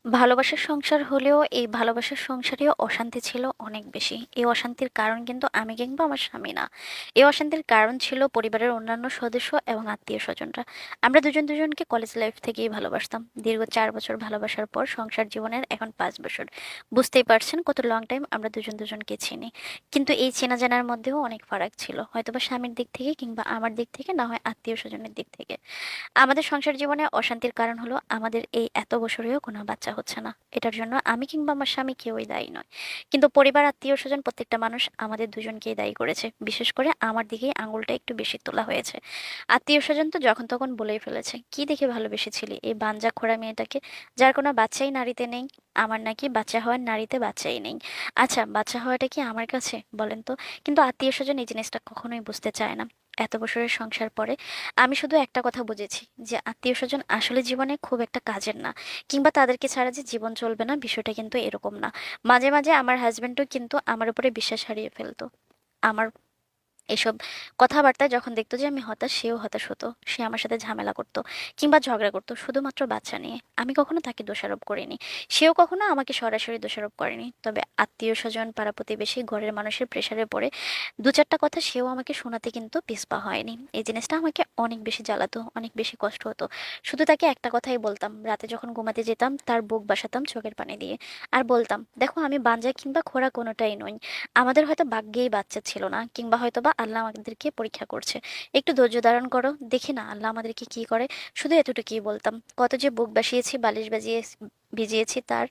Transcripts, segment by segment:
ভালোবাসার সংসার হলেও এই ভালোবাসার সংসারেও অশান্তি ছিল অনেক বেশি। এই অশান্তির কারণ কিন্তু আমি কিংবা আমার স্বামী না। এই অশান্তির কারণ ছিল পরিবারের অন্যান্য সদস্য এবং আত্মীয় স্বজনরা। আমরা দুজন দুজনকে কলেজ লাইফ থেকেই ভালোবাসতাম। দীর্ঘ 4 বছর ভালোবাসার পর সংসার জীবনের এখন 5 বছর। বুঝতেই পারছেন কত লং টাইম আমরা দুজন দুজনকে চিনি। কিন্তু এই চেনা জানার মধ্যেও অনেক ফারাক ছিল, হয়তোবা স্বামীর দিক থেকে কিংবা আমার দিক থেকে, না হয় আত্মীয় স্বজনের দিক থেকে। আমাদের সংসার জীবনে অশান্তির কারণ হলো আমাদের এই এত বছরেও কোনো বাচ্চা হচ্ছে না। এটার জন্য আমি কিংবা আমার স্বামী কেউই দায়ী নয়। কিন্তু পরিবার, আত্মীয় স্বজন, প্রত্যেকটা মানুষ আমাদের দুজনকেই দায়ী করেছে। বিশেষ করে আমার দিকেই আঙুলটা একটু বেশি তোলা হয়েছে। আত্মীয় স্বজন তো যখন তখন বলেই ফেলেছে, কি দেখে ভালোবেসেছিলি এই বাঞ্জা খোড়া মেয়েটাকে, যার কোনো বাচ্চাই নারীতে নেই। আমার নাকি বাচ্চা হওয়ার নারীতে বাচ্চাই নেই। আচ্ছা, বাচ্চা হওয়াটা কি আমার কাছে, বলেন তো? কিন্তু আত্মীয় স্বজন এই জিনিসটা কখনোই বুঝতে চায় না। এত বছরের সংসার পরে আমি শুধু একটা কথা বুঝেছি, যে আত্মীয় স্বজন আসলে জীবনে খুব একটা কাজের না, কিংবা তাদেরকে ছাড়া যে জীবন চলবে না, বিষয়টা কিন্তু এরকম না। মাঝে মাঝে আমার হাজবেন্ডও কিন্তু আমার উপরে বিশ্বাস হারিয়ে ফেলতো। আমার এসব কথাবার্তায় যখন দেখতো যে আমি হতাশ, সেও হতাশ হতো। সে আমার সাথে ঝামেলা করতো কিংবা ঝগড়া করতো শুধুমাত্র বাচ্চা নিয়ে। আমি কখনো তাকে দোষারোপ করিনি, সেও কখনো আমাকে সরাসরি দোষারোপ করেনি। তবে আত্মীয় স্বজন, পাড়া প্রতিবেশী, ঘরের মানুষের প্রেসারে পড়ে দু চারটা কথা সেও আমাকে শোনাতে কিন্তু পিছপা হয়নি। এই জিনিসটা আমাকে অনেক বেশি জ্বালাতো, অনেক বেশি কষ্ট হতো। শুধু তাকে একটা কথাই বলতাম, রাতে যখন ঘুমাতে যেতাম তার বুক বাসাতাম চোখের পানি দিয়ে। আর বলতাম, দেখো আমি বাঞ্জা কিংবা খোড়া কোনোটাই নই। আমাদের হয়তো ভাগ্যেই বাচ্চা ছিল না, কিংবা হয়তো বা আল্লাহ আমাদেরকে পরীক্ষা করছে। একটু ধৈর্য ধারণ করো, দেখি না আল্লাহ আমাদেরকে কি করে। শুধু এতটুকুই বলতাম। কত যে বুক বাসিয়েছি, বালিশ বাজিয়ে ভিজিয়েছি তার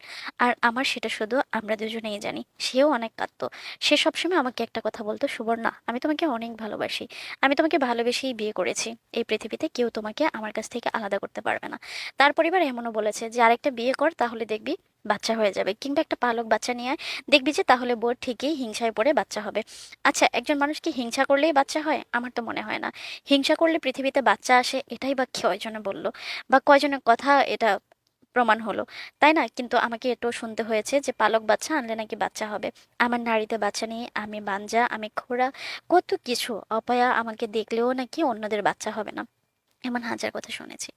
আর আমার, সেটা শুধু আমরা দুজনেই জানি। সেও অনেক কাঁদতো। সে সবসময় আমাকে একটা কথা বলতো, সুবর্ণা, আমি তোমাকে অনেক ভালোবাসি। আমি তোমাকে ভালোবেসেই বিয়ে করেছি। এই পৃথিবীতে কেউ তোমাকে আমার কাছ থেকে আলাদা করতে পারবে না। তার পরিবার এমনও বলেছে যে আরেকটা বিয়ে কর, তাহলে দেখবি বাচ্চা হয়ে যাবে, কিংবা একটা পালক বাচ্চা নিয়ে আয়, দেখবি যে তাহলে বোর ঠিকই হিংসায় পড়ে বাচ্চা হবে। আচ্ছা, একজন মানুষ কি হিংসা করলেই বাচ্চা হয়? আমার তো মনে হয় না। হিংসা করলে পৃথিবীতে বাচ্চা আসে, এটাই বা কয়জনে বললো, বা কয়জনের কথা এটা প্রমাণ হলো, তাই না? কিন্তু আমাকে এটাও শুনতে হয়েছে যে পালক বাচ্চা আনলে নাকি বাচ্চা হবে। আমার নাড়িতে বাচ্চা নিয়ে আমি বাঞ্জা, আমি খোড়া, কত কিছু অপয়া আমাকে দেখলেও নাকি অন্যদের বাচ্চা হবে না, এমন হাজার কথা শুনেছি।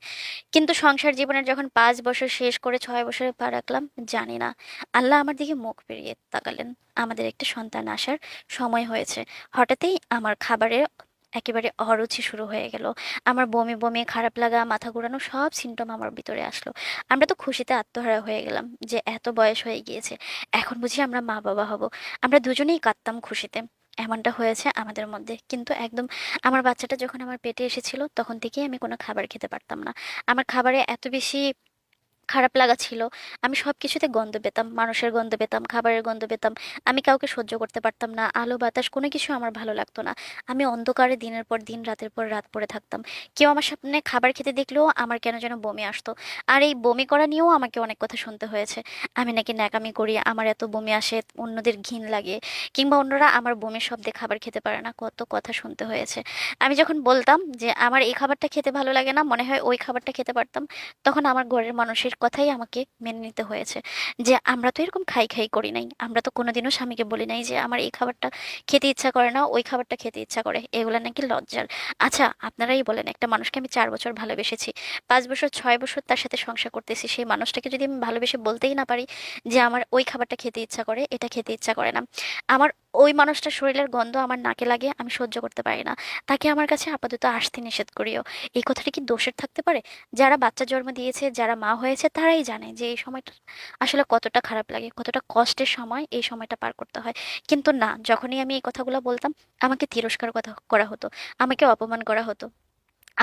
কিন্তু সংসার জীবনের যখন 5 বছর শেষ করে 6 বছরে পা রাখলাম, জানি না আল্লাহ আমার দিকে মুখ ফিরিয়ে তাকালেন। আমাদের একটা সন্তান আসার সময় হয়েছে। হঠাৎই আমার খাবারে একেবারে অরুচি শুরু হয়ে গেল। আমার বমি বমি, খারাপ লাগা, মাথা ঘোরানো সব সিমটম আমার ভিতরে আসলো। আমরা তো খুশিতে আত্মহারা হয়ে গেলাম যে এত বয়স হয়ে গিয়েছে, এখন বুঝি আমরা মা বাবা হব। আমরা দুজনেই কাঁদতাম খুশিতে। এমনটা হয়েছে আমাদের মধ্যে। কিন্তু একদম আমার বাচ্চাটা যখন আমার পেটে এসেছিল, তখন থেকেই আমি কোনো খাবার খেতে পারতাম না। আমার খাবারে এত বেশি খারাপ লাগা ছিল। আমি সবকিছুতে গন্ধ পেতাম, মানুষের গন্ধ পেতাম, খাবারের গন্ধ পেতাম। আমি কাউকে সহ্য করতে পারতাম না, আলো বাতাস কোনো কিছু আমার ভালো লাগতো না। আমি অন্ধকারে দিনের পর দিন, রাতের পর রাত পড়ে থাকতাম। কেউ আমার সামনে খাবার খেতে দেখলেও আমার কেন যেন বমি আসতো। আর এই বমি করা নিয়েও আমাকে অনেক কথা শুনতে হয়েছে। আমি নাকি ন্যাকামি করি, আমার এত বমি আসে, অন্যদের ঘিন লাগে, কিংবা অন্যরা আমার বমির শব্দে খাবার খেতে পারে না, কত কথা শুনতে হয়েছে। আমি যখন বলতাম যে আমার এই খাবারটা খেতে ভালো লাগে না, মনে হয় ওই খাবারটা খেতে পারতাম, তখন আমার ঘরের মানুষের কথাই আমাকে মেনে নিতে হয়েছে। যে আমরা তো এরকম খাই খাই করি নাই, আমরা তো কোনোদিনও স্বামীকে বলি নাই যে আমার এই খাবারটা খেতে ইচ্ছা করে না, ওই খাবারটা খেতে ইচ্ছা করে, এগুলো নাকি লজ্জার। আচ্ছা, আপনারাই বলেন, একটা মানুষকে আমি 4 বছর ভালোবেসেছি, 5 বছর 6 বছর তার সাথে সংসার করতেছি, সেই মানুষটাকে যদি আমি ভালোবেসে বলতেই না পারি যে আমার ওই খাবারটা খেতে ইচ্ছা করে, এটা খেতে ইচ্ছা করে না, আমার ওই মানুষটার শরীরের গন্ধ আমার নাকে লাগে, আমি সহ্য করতে পারি না, তাকে আমার কাছে আপাতত আসতে নিষেধ করিও, এই কথাটা কি দোষের থাকতে পারে? যারা বাচ্চা জন্ম দিয়েছে, যারা মা হয়েছে, তারাই জানে যে এই সময়টা আসলে কতটা খারাপ লাগে, কতটা কষ্টের সময় এই সময়টা পার করতে হয়। কিন্তু না, যখনই আমি এই কথাগুলো বলতাম, আমাকে তিরস্কার কথা করা হতো, আমাকে অপমান করা হতো।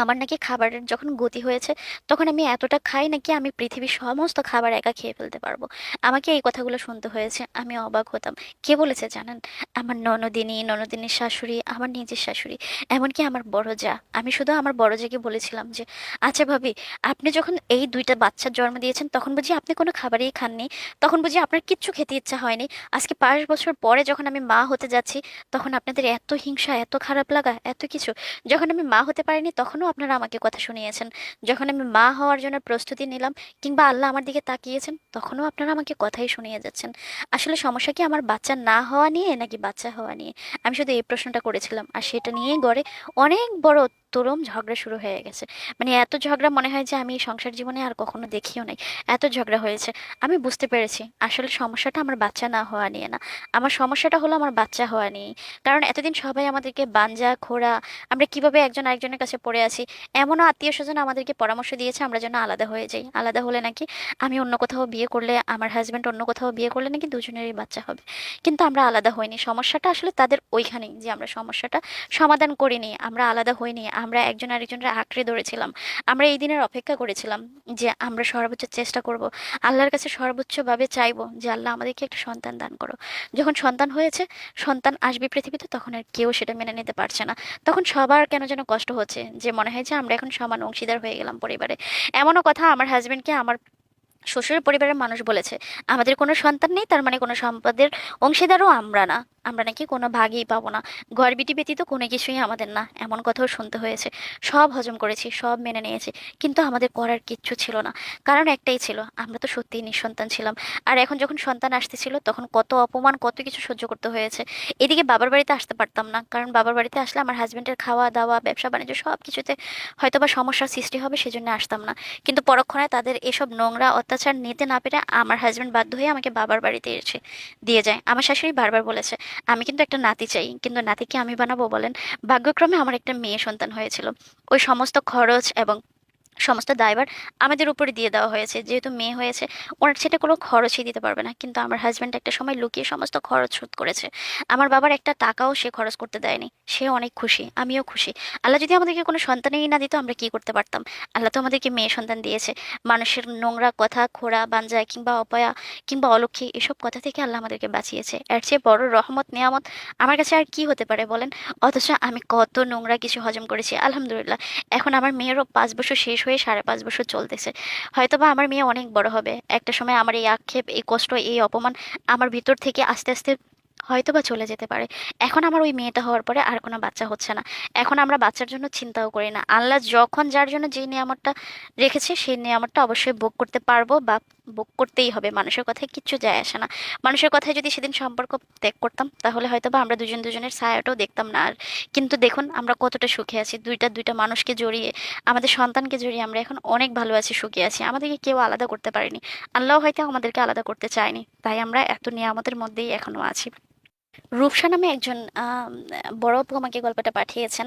আমার নাকি খাবারের যখন গতি হয়েছে, তখন আমি এতটা খাই নাকি আমি পৃথিবীর সমস্ত খাবার একা খেয়ে ফেলতে পারবো। আমাকে এই কথাগুলো শুনতে হয়েছে, আমি অবাক হতাম। কে বলেছে জানেন? আমার ননদিনী, ননদিনীর শাশুড়ি, আমার নিজের শাশুড়ি, এমনকি আমার বড় যা। আমি শুধু আমার বড় জাকে বলেছিলাম যে, আচ্ছা ভাবি, আপনি যখন এই দুইটা বাচ্চার জন্ম দিয়েছেন, তখন বুঝি আপনি কোনো খাবারই খাননি? তখন বুঝি আপনার কিচ্ছু খেতে ইচ্ছা হয়নি? আজকে 5 বছর পরে যখন আমি মা হতে যাচ্ছি, তখন আপনাদের এত হিংসা, এত খারাপ লাগা, এত কিছু? যখন আমি মা হতে পারিনি, তখনও আপনারা আমাকে কথা শুনিয়েছেন। যখন আমি মা হওয়ার জন্য প্রস্তুতি নিলাম, কিংবা আল্লাহ আমার দিকে তাকিয়েছেন, তখনও আপনারা আমাকে কথাই শুনিয়ে যাচ্ছেন। আসলে সমস্যা কি আমার বাচ্চা না হওয়া নিয়ে নাকি বাচ্চা হওয়া নিয়ে? আমি শুধু এই প্রশ্নটা করেছিলাম, আর সেটা নিয়েই গড়ে অনেক বড় চরম ঝগড়া শুরু হয়ে গেছে। মানে এত ঝগড়া মনে হয় যে আমি এই সংসার জীবনে আর কখনো দেখিও নাই। এত ঝগড়া হয়েছে। আমি বুঝতে পেরেছি আসলে সমস্যাটা আমার বাচ্চা না হওয়া নিয়ে না, আমার সমস্যাটা হলো আমার বাচ্চা হওয়া নিয়ে। কারণ এতদিন সবাই আমাদেরকে বাঞ্জা খোড়া, আমরা কিভাবে একজন আরেকজনের কাছে পড়ে আছি, এমনও আত্মীয় স্বজন আমাদেরকে পরামর্শ দিয়েছে আমরা যেন আলাদা হয়ে যাই। আলাদা হলে নাকি আমি অন্য কোথাও বিয়ে করলে, আমার হাজবেন্ড অন্য কোথাও বিয়ে করলে নাকি দুজনেরই বাচ্চা হবে। কিন্তু আমরা আলাদা হইনি। সমস্যাটা আসলে তাদের ওইখানেই যে আমরা সমস্যাটা সমাধান করিনি, আমরা আলাদা হইনি, আমরা একজন আরেকজনের আঁকড়ে ধরেছিলাম। আমরা এই দিনের অপেক্ষা করেছিলাম যে আমরা সর্বোচ্চ চেষ্টা করব, আল্লাহর কাছে সর্বোচ্চভাবে চাইবো যে আল্লাহ আমাদেরকে একটা সন্তান দান করো। যখন সন্তান হয়েছে, সন্তান আসবে পৃথিবীতে, তখন আর কেউ সেটা মেনে নিতে পারছে না। তখন সবার কেন যেন কষ্ট হচ্ছে, যে মনে হয় যে আমরা এখন সমান অংশীদার হয়ে গেলাম পরিবারে। এমনও কথা আমার হাজবেন্ডকে আমার শ্বশুরের পরিবারের মানুষ বলেছে, আমাদের কোনো সন্তান নেই, তার মানে কোনো সম্পদের অংশীদারও আমরা না, আমরা নাকি কোনো ভাগই পাবো না, ঘর বিটি ব্যতীত কোনো কিছুই আমাদের না, এমন কথাও শুনতে হয়েছে। সব হজম করেছি, সব মেনে নিয়েছি, কিন্তু আমাদের করার কিচ্ছু ছিল না। কারণ একটাই ছিল, আমরা তো সত্যিই নিঃসন্তান ছিলাম। আর এখন যখন সন্তান আসতেছিল তখন কত অপমান, কত কিছু সহ্য করতে হয়েছে। এদিকে বাবার বাড়িতে আসতে পারতাম না, কারণ বাবার বাড়িতে আসলে আমার হাজবেন্ডের খাওয়া দাওয়া, ব্যবসা বাণিজ্য সব কিছুতে হয়তোবা সমস্যার সৃষ্টি হবে, সেজন্য আসতাম না। কিন্তু পরক্ষণে তাদের এসব নোংরা অত্যাচার নিতে না পেরে আমার হাজবেন্ড বাধ্য হয়ে আমাকে বাবার বাড়িতে এসে দিয়ে যায়। আমার শাশুড়ি বারবার বলেছে আমি কিন্তু একটা নাতি চাই, কিন্তু নাতিকে আমি বানাবো বলেন? ভাগ্যক্রমে আমার একটা মেয়ে সন্তান হয়েছিল। ওই সমস্ত খরচ এবং সমস্ত দায়ভার আমাদের উপরে দিয়ে দেওয়া হয়েছে, যেহেতু মেয়ে হয়েছে ওনার সেটা কোনো খরচই দিতে পারবে না। কিন্তু আমার হাজব্যান্ড একটা সময় লুকিয়ে সমস্ত খরচ শোধ করেছে। আমার বাবার একটা টাকাও সে খরচ করতে দেয়নি। সে অনেক খুশি, আমিও খুশি। আল্লাহ যদি আমাদেরকে কোনো সন্তানই না দিত, আমরা কি করতে পারতাম? আল্লাহ তো আমাদেরকে মেয়ে সন্তান দিয়েছে। মানুষের নোংরা কথা, খোড়া বাঞ্জা কিংবা অপয়া কিংবা অলক্ষী, এসব কথা থেকে আল্লাহ আমাদেরকে বাঁচিয়েছে। এর চেয়ে বড় রহমত নেয়ামত আমার কাছে আর কি হতে পারে বলেন? অথচ আমি কত নোংরা কিছু হজম করেছি, আলহামদুলিল্লাহ। এখন আমার মেয়েরও 5 বছর শেষ হয়ে 5.5 বছর চলতেছে। হয়তোবা আমার মেয়ে অনেক বড় হবে একটা সময়, আমার এই আক্ষেপ, এই কষ্ট, এই অপমান আমার ভিতর থেকে আস্তে আস্তে হয়তোবা চলে যেতে পারে। এখন আমার ওই মেয়েটা হওয়ার পরে আর কোনো বাচ্চা হচ্ছে না। এখন আমরা বাচ্চার জন্য চিন্তাও করি না। আল্লাহ যখন যার জন্য যেই নিয়ামতটা রেখেছে সেই নিয়ামতটা অবশ্যই ভোগ করতে পারবো, বা ভোগ করতেই হবে। মানুষের কথায় কিচ্ছু যায় আসে না। মানুষের কথায় যদি সেদিন সম্পর্ক ত্যাগ করতাম, তাহলে হয়তোবা আমরা দুজন দুজনের ছায়াটাও দেখতাম না আর। কিন্তু দেখুন আমরা কতটা সুখে আছি, দুইটা দুইটা মানুষকে জড়িয়ে, আমাদের সন্তানকে জড়িয়ে আমরা এখন অনেক ভালো আছি, সুখে আছি। আমাদেরকে কেউ আলাদা করতে পারেনি, আল্লাহ হয়তো আমাদেরকে আলাদা করতে চায়নি, তাই আমরা এত নিয়ামতের মধ্যেই এখনো আছি। রূপসা নামে একজন বড় আপু আমাকে গল্পটা পাঠিয়েছেন।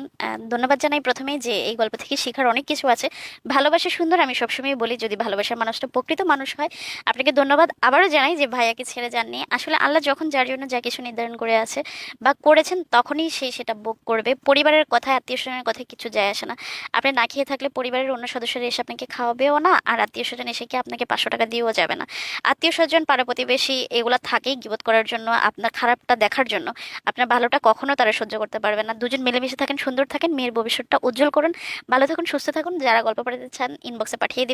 ধন্যবাদ জানাই প্রথমেই, যে এই গল্প থেকে শেখার অনেক কিছু আছে। ভালোবাসা সুন্দর, আমি সবসময় বলি যদি ভালোবাসার মানুষটা প্রকৃত মানুষ হয়। আপনাকে ধন্যবাদ আবারও জানাই যে ভাইয়াকে ছেড়ে যাননি। আসলে আল্লাহ যখন যার জন্য যা কিছু নির্ধারণ করে আছে বা করেছেন, তখনই সে সেটা ভোগ করবে। পরিবারের কথায়, আত্মীয় স্বজনের কথায় কিছু যায় আসে না। আপনি না খেয়ে থাকলে পরিবারের অন্য সদস্যরা এসে আপনাকে খাওয়াবেও না, আর আত্মীয় স্বজন এসে কি আপনাকে 500 টাকা দিয়েও যাবে না। আত্মীয় স্বজন, পাড়া প্রতিবেশী এগুলা থাকেই গিবত করার জন্য, আপনার খারাপটা দেখার জন্য। আপনার ভালোটা কখনো তারা সহ্য করতে পারবে না। দুজন মিলেমিশে থাকেন, সুন্দর থাকেন, মেয়ের ভবিষ্যৎটা উজ্জ্বল করুন। ভালো থাকুন, সুস্থ থাকুন। যারা গল্প পড়াতে চান ইনবক্সে পাঠিয়ে দিবেন।